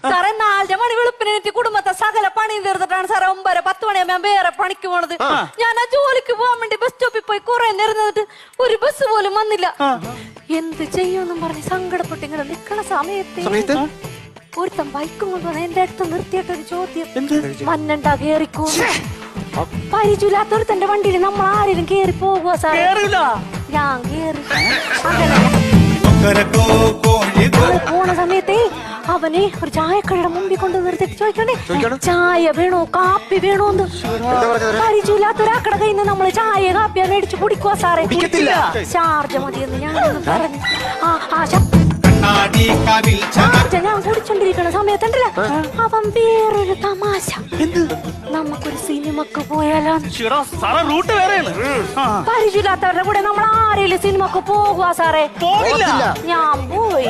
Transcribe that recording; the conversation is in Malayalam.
സാറേ 4 മണി വെളുപ്പിനെത്തി കുടുംബത്തെ സകല പണിയും തീർത്തിട്ടാണ് സാറേ 9-10 മണിയാകുമ്പോ വേറെ പണിക്ക് പോണത്. ഞാൻ ആ ജോലിക്ക് പോകാൻ വേണ്ടി ബസ് സ്റ്റോപ്പിൽ പോയി കുറെ നേരം നിന്നിട്ട് ഒരു ബസ് പോലും വന്നില്ല. എന്ത് ചെയ്യുമെന്നും പറഞ്ഞ് സങ്കടപ്പെട്ട് ഇങ്ങനെ നിക്കണ സമയത്ത് ഒരുത്തൻ ബൈക്കും കൊണ്ടുവന്ന എന്റെ അടുത്ത് നിർത്തിയിട്ടൊരു ചോദ്യം, മഞ്ഞണ്ടാ കേറിക്കോ? പരിചയമില്ലാത്തൊരുത്തന്റെ വണ്ടിയിൽ നമ്മൾ ആരെങ്കിലും കേറി പോകുക സാറേ? ഞാൻ കേറി. പോണ സമയത്തേ അവനെ ഒരു ചായക്കടയുടെ മുമ്പിൽ കൊണ്ട് നിർത്തിട്ട് ചോദിക്കണേ, ചായ വേണോ കാപ്പി വേണോന്ന്? പരിചയമില്ലാത്തൊരാക്കട കയ്യിൽ നിന്ന് നമ്മള് ചായ കാപ്പിയാ മേടിച്ച് കുടിക്കുക സാറേ. ചാർജ് മതിയെന്ന് ഞാനൊന്ന് പറഞ്ഞു. ഞാൻ കുടിച്ചോണ്ടിരിക്കണ സമയത്തുണ്ടല്ല അവൻ വേറൊരു തമാശ, നമുക്കൊരു സിനിമക്ക് പോയാലോ? പരിചയമില്ലാത്തവരുടെ കൂടെ നമ്മൾ ആരെങ്കിലും സിനിമക്ക് പോകുക സാറേ? ഞാൻ പോയി.